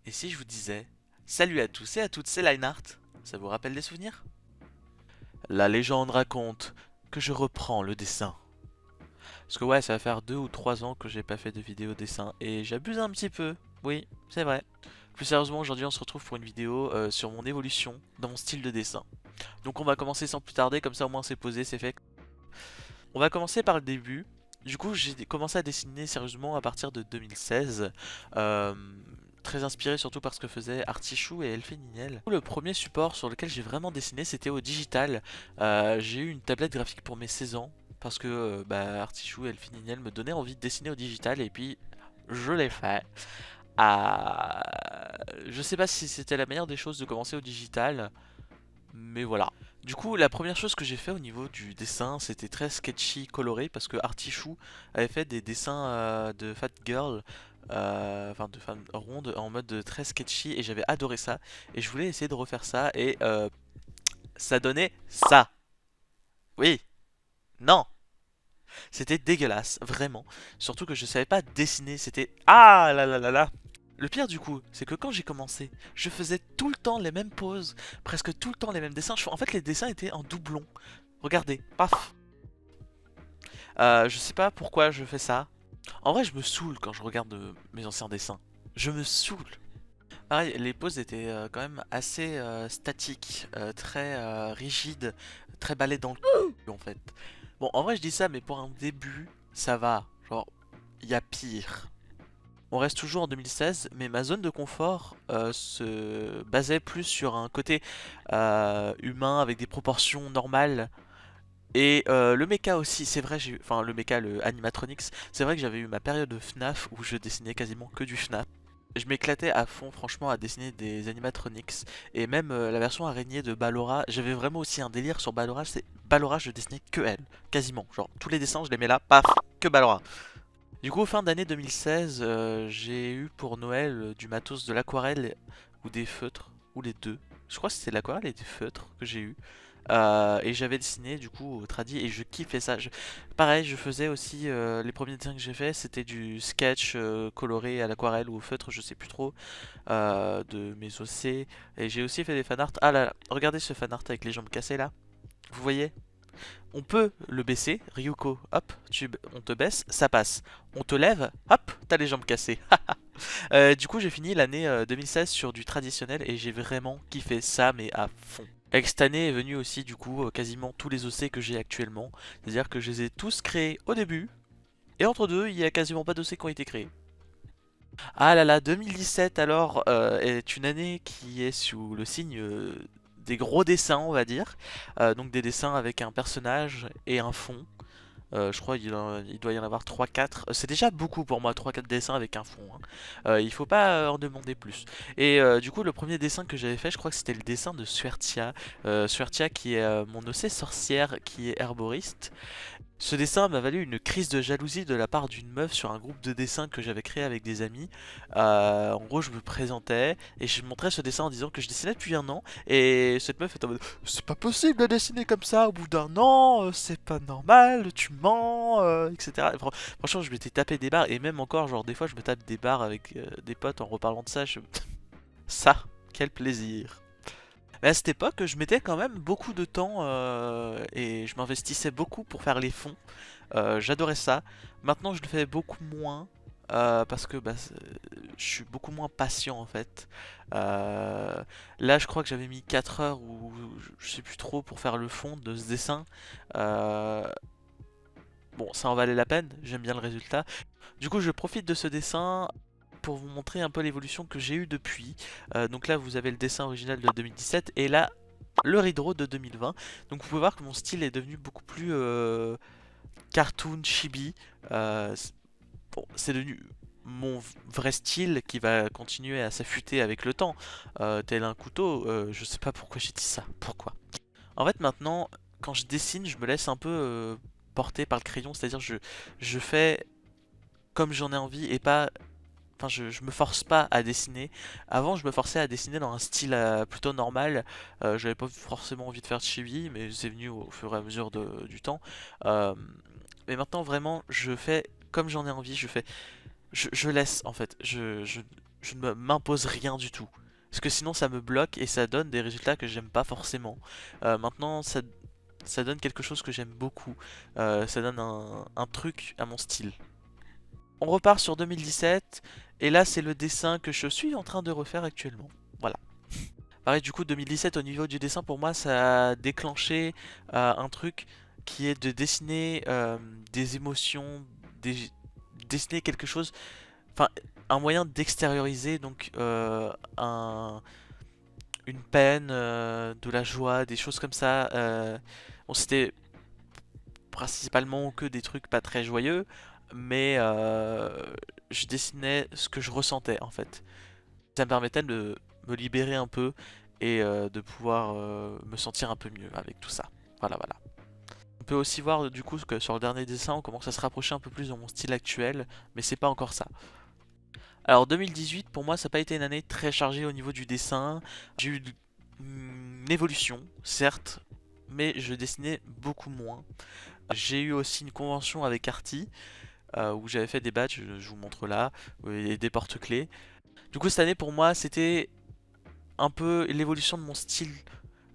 Et si je vous disais, salut à tous et à toutes, c'est Lineart, ça vous rappelle des souvenirs? La légende raconte que je reprends le dessin. Parce que ouais, ça va faire 2 ou 3 ans que j'ai pas fait de vidéo dessin et j'abuse un petit peu, oui, c'est vrai. Plus sérieusement, aujourd'hui on se retrouve pour une vidéo sur mon évolution dans mon style de dessin. Donc on va commencer sans plus tarder, comme ça au moins c'est posé, c'est fait. On va commencer par le début. Du coup, j'ai commencé à dessiner sérieusement à partir de 2016. Euh, Très inspiré surtout par ce que faisaient Artichou et Elfie Nignel. Le premier support sur lequel j'ai vraiment dessiné, c'était au digital. J'ai eu une tablette graphique pour mes 16 ans. Parce que Artichou et Elfie Nignel me donnaient envie de dessiner au digital. Et puis, je l'ai fait. Ah, je sais pas si c'était la meilleure des choses de commencer au digital. Mais voilà. Du coup, la première chose que j'ai fait au niveau du dessin, c'était très sketchy, coloré, parce que Artichou avait fait des dessins de Fat Girl, enfin de femmes rondes, en mode très sketchy, et j'avais adoré ça. Et je voulais essayer de refaire ça, et ça donnait ça. Oui, non, c'était dégueulasse, vraiment. Surtout que je savais pas dessiner, c'était... Ah là là là là. Le pire du coup, c'est que quand j'ai commencé, je faisais tout le temps les mêmes poses, presque tout le temps les mêmes dessins. En fait, les dessins étaient en doublon. Regardez, paf. Je sais pas pourquoi je fais ça. En vrai, je me saoule quand je regarde mes anciens dessins. Je me saoule. Pareil, les poses étaient quand même assez statiques, très rigides, très balais dans le cul, en fait. Bon, en vrai, je dis ça, mais pour un début, ça va. Genre, il y a pire. On reste toujours en 2016, mais ma zone de confort se basait plus sur un côté humain avec des proportions normales. Et le mecha aussi, c'est vrai, enfin le mecha, le animatronics, c'est vrai que j'avais eu ma période de FNAF où je dessinais quasiment que du FNAF. Je m'éclatais à fond franchement à dessiner des animatronics et même la version araignée de Ballora, j'avais vraiment aussi un délire sur Ballora, c'est Ballora je dessinais que elle, quasiment, genre tous les dessins je les mets là, paf, que Ballora. Du coup, fin d'année 2016, j'ai eu pour Noël du matos de l'aquarelle ou des feutres, ou les deux. Je crois que c'était de l'aquarelle et des feutres que j'ai eu. Et j'avais dessiné du coup au tradi et je kiffais ça. Pareil, je faisais aussi les premiers dessins que j'ai fait, c'était du sketch coloré à l'aquarelle ou au feutre, je sais plus trop, de mes OC. Et j'ai aussi fait des fanarts. Ah là là, regardez ce fanart avec les jambes cassées là. Vous voyez? On peut le baisser, Ryuko, hop, on te baisse, ça passe. On te lève, hop, t'as les jambes cassées. Du coup, j'ai fini l'année 2016 sur du traditionnel et j'ai vraiment kiffé ça, mais à fond. Avec cette année est venu aussi, du coup, quasiment tous les OC que j'ai actuellement. C'est-à-dire que je les ai tous créés au début, et entre deux, il y a quasiment pas d'OC qui ont été créés. Ah là là, 2017 alors est une année qui est sous le signe des gros dessins, on va dire. Donc des dessins avec un personnage et un fond. Je crois qu'il doit y en avoir 3-4. C'est déjà beaucoup pour moi, 3-4 dessins avec un fond, hein. Il faut pas en demander plus. Et du coup, le premier dessin que j'avais fait, je crois que c'était le dessin de Suertia. Suertia qui est mon OC sorcière, qui est herboriste. Ce dessin m'a valu une crise de jalousie de la part d'une meuf sur un groupe de dessins que j'avais créé avec des amis. En gros, je me présentais et je montrais ce dessin en disant que je dessinais depuis un an. Et cette meuf était en mode c'est pas possible de dessiner comme ça au bout d'un an, c'est pas normal, tu mens, etc. Franchement, je m'étais tapé des barres et même encore, genre, des fois, je me tape des barres avec des potes en reparlant de ça. Ça, quel plaisir! Mais à cette époque, je mettais quand même beaucoup de temps et je m'investissais beaucoup pour faire les fonds. J'adorais ça. Maintenant, je le fais beaucoup moins parce que je suis beaucoup moins patient en fait. Euh, Là, je crois que j'avais mis 4 heures ou je sais plus trop pour faire le fond de ce dessin. Euh, Bon, ça en valait la peine, j'aime bien le résultat. Du coup, je profite de ce dessin pour vous montrer un peu l'évolution que j'ai eue depuis. Donc là, vous avez le dessin original de 2017 et là, le redraw de 2020. Donc vous pouvez voir que mon style est devenu beaucoup plus cartoon, chibi. Bon, c'est devenu mon vrai style qui va continuer à s'affûter avec le temps. Tel un couteau, je sais pas pourquoi j'ai dit ça. Pourquoi? En fait, maintenant, quand je dessine, je me laisse un peu porter par le crayon. C'est-à-dire, je fais comme j'en ai envie et pas. Enfin, je me force pas à dessiner. Avant, je me forçais à dessiner dans un style plutôt normal. J'avais pas forcément envie de faire de chibi, mais c'est venu au fur et à mesure du temps. Euh, mais maintenant, vraiment, je fais comme j'en ai envie. Je laisse en fait. je ne m'impose rien du tout. Parce que sinon ça me bloque et ça donne des résultats que j'aime pas forcément. Maintenant ça donne quelque chose que j'aime beaucoup. Ça donne un truc à mon style. On repart sur 2017 et là c'est le dessin que je suis en train de refaire actuellement. Voilà. Pareil du coup 2017 au niveau du dessin pour moi ça a déclenché un truc qui est de dessiner des émotions, dessiner quelque chose, enfin un moyen d'extérioriser donc une peine, de la joie, des choses comme ça. Bon, c'était principalement que des trucs pas très joyeux, mais je dessinais ce que je ressentais en fait. Ça me permettait de me libérer un peu et de pouvoir me sentir un peu mieux avec tout ça. Voilà, voilà. On peut aussi voir du coup que sur le dernier dessin, on commence à se rapprocher un peu plus de mon style actuel, mais c'est pas encore ça. Alors 2018 pour moi ça n'a pas été une année très chargée au niveau du dessin. J'ai eu une évolution, certes, mais je dessinais beaucoup moins. J'ai eu aussi une convention avec Arty où j'avais fait des badges, je vous montre là, et des porte-clés. Du coup cette année pour moi c'était un peu l'évolution de mon style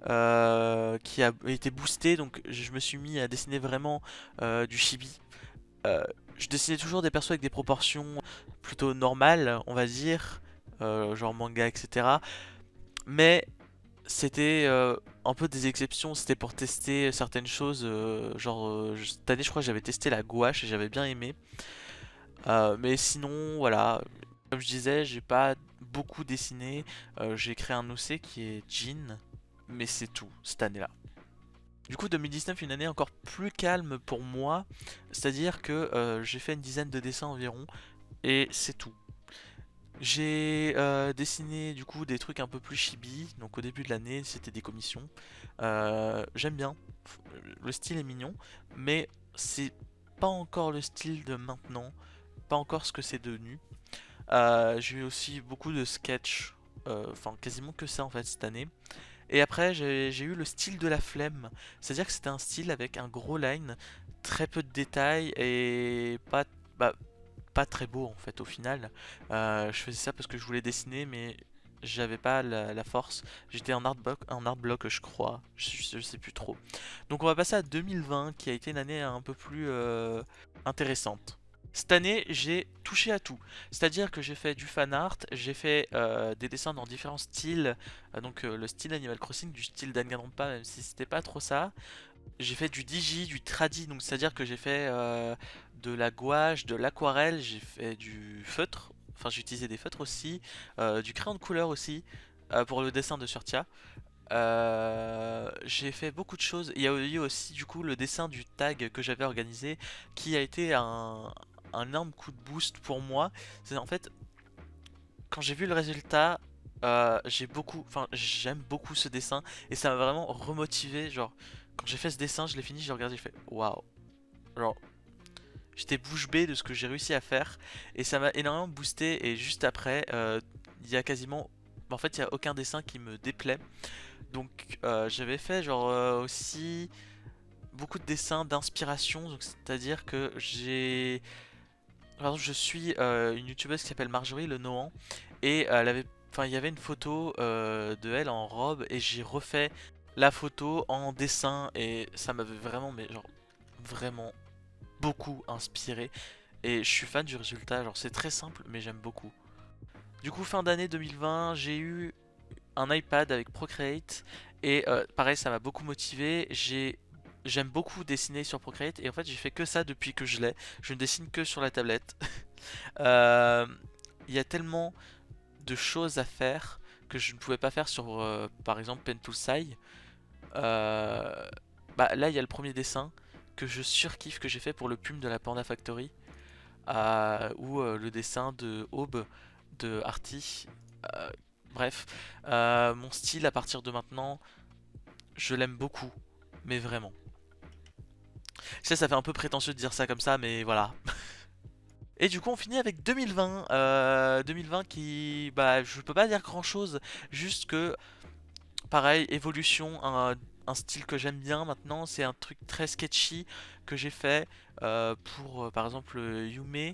qui a été boosté, donc je me suis mis à dessiner vraiment du chibi. Euh, je dessinais toujours des persos avec des proportions plutôt normales, on va dire, genre manga, etc. Mais c'était un peu des exceptions, c'était pour tester certaines choses. Genre, cette année, je crois que j'avais testé la gouache et j'avais bien aimé. Mais sinon, voilà, comme je disais, j'ai pas beaucoup dessiné. J'ai créé un OC qui est Jin, mais c'est tout cette année-là. Du coup 2019 une année encore plus calme pour moi, c'est-à-dire que j'ai fait une dizaine de dessins environ et c'est tout. J'ai dessiné du coup des trucs un peu plus chibi, donc au début de l'année c'était des commissions. J'aime bien, le style est mignon, mais c'est pas encore le style de maintenant, pas encore ce que c'est devenu. J'ai eu aussi beaucoup de sketch, enfin quasiment que ça en fait cette année. Et après, j'ai eu le style de la flemme. C'est-à-dire que c'était un style avec un gros line, très peu de détails et bah, pas très beau en fait au final. Je faisais ça parce que je voulais dessiner, mais j'avais pas la force. J'étais en art block, je crois. Je sais plus trop. Donc on va passer à 2020, qui a été une année un peu plus intéressante. Cette année, j'ai touché à tout. C'est-à-dire que j'ai fait du fan art, j'ai fait des dessins dans différents styles. Donc le style Animal Crossing, du style Danganronpa, même si c'était pas trop ça. J'ai fait du digi, du tradi, donc c'est-à-dire que j'ai fait de la gouache, de l'aquarelle, j'ai fait du feutre. Enfin, j'ai utilisé des feutres aussi, du crayon de couleur aussi, pour le dessin de Surtia. J'ai fait beaucoup de choses. Il y a eu aussi du coup le dessin du tag que j'avais organisé qui a été un énorme coup de boost pour moi. C'est en fait quand j'ai vu le résultat, j'aime beaucoup ce dessin et ça m'a vraiment remotivé. Genre quand j'ai fait ce dessin, je l'ai fini, j'ai regardé, j'ai fait waouh. Genre j'étais bouche bée de ce que j'ai réussi à faire et ça m'a énormément boosté. Et juste après, il y a quasiment, en fait, il y a aucun dessin qui me déplaît. Donc j'avais fait genre aussi beaucoup de dessins d'inspiration, donc c'est-à-dire que j'ai par exemple je suis une youtubeuse qui s'appelle Marjorie Le Nohan et elle avait enfin il y avait une photo de elle en robe et j'ai refait la photo en dessin et ça m'avait vraiment mais genre vraiment beaucoup inspiré et je suis fan du résultat, genre c'est très simple mais j'aime beaucoup. Du coup fin d'année 2020, j'ai eu un iPad avec Procreate et pareil ça m'a beaucoup motivé. J'aime beaucoup dessiner sur Procreate et en fait j'ai fait que ça depuis que je l'ai. Je ne dessine que sur la tablette. Euh, Il y a tellement de choses à faire que je ne pouvais pas faire sur par exemple Pen Toolsai. Euh, Bah là il y a le premier dessin que je surkiffe que j'ai fait pour le pume de la Panda Factory ou le dessin de Aube de Arty. Euh, Bref, mon style à partir de maintenant, je l'aime beaucoup, mais vraiment. Je sais, ça fait un peu prétentieux de dire ça comme ça, mais voilà. Et du coup, on finit avec 2020. 2020 qui, bah, je peux pas dire grand chose, juste que, pareil, évolution, un style que j'aime bien maintenant, c'est un truc très sketchy que j'ai fait pour, par exemple, Yume.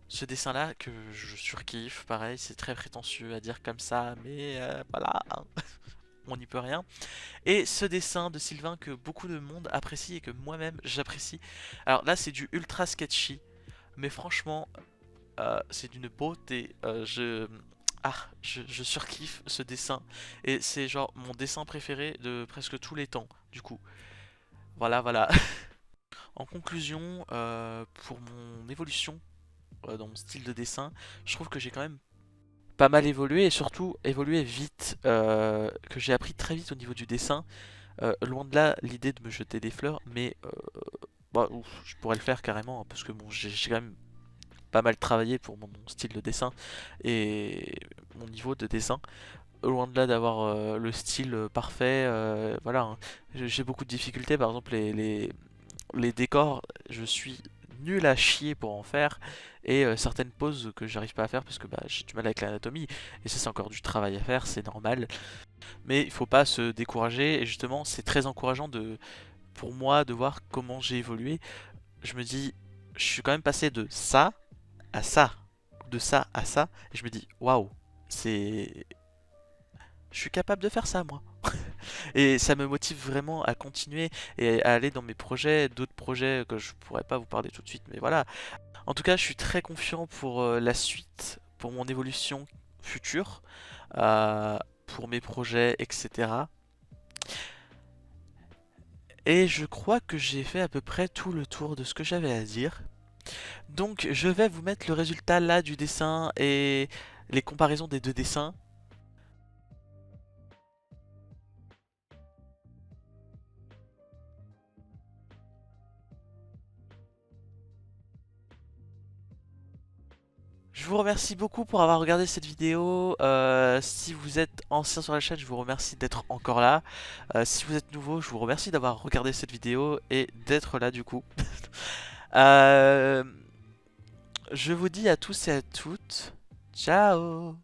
Ce dessin-là que je surkiffe, pareil, c'est très prétentieux à dire comme ça, mais voilà, hein, on n'y peut rien. Et ce dessin de Sylvain que beaucoup de monde apprécie et que moi-même j'apprécie. Alors là, c'est du ultra sketchy, mais franchement, c'est d'une beauté. Je surkiffe ce dessin. Et c'est genre mon dessin préféré de presque tous les temps, du coup. Voilà, voilà. En conclusion, pour mon évolution dans mon style de dessin, je trouve que j'ai quand même pas mal évolué et surtout évolué vite, que j'ai appris très vite au niveau du dessin. Loin de là l'idée de me jeter des fleurs, mais bah, ouf, je pourrais le faire carrément, hein, parce que bon, j'ai quand même pas mal travaillé pour mon style de dessin et mon niveau de dessin. Loin de là d'avoir le style parfait, voilà, hein. J'ai beaucoup de difficultés, par exemple les décors, je suis nul à chier pour en faire, et certaines poses que j'arrive pas à faire parce que bah, j'ai du mal avec l'anatomie, et ça c'est encore du travail à faire, c'est normal. Mais il faut pas se décourager, et justement c'est très encourageant pour moi de voir comment j'ai évolué. Je me dis, je suis quand même passé de ça à ça, de ça à ça, et je me dis, waouh, c'est... Je suis capable de faire ça moi. Et ça me motive vraiment à continuer et à aller dans mes projets, d'autres projets que je pourrais pas vous parler tout de suite, mais voilà. En tout cas, je suis très confiant pour la suite, pour mon évolution future, euh, pour mes projets, etc. Et je crois que j'ai fait à peu près tout le tour de ce que j'avais à dire. Donc je vais vous mettre le résultat là du dessin et les comparaisons des deux dessins. Je vous remercie beaucoup pour avoir regardé cette vidéo. Si vous êtes ancien sur la chaîne, je vous remercie d'être encore là. Si vous êtes nouveau, je vous remercie d'avoir regardé cette vidéo et d'être là du coup. Euh, je vous dis à tous et à toutes, ciao!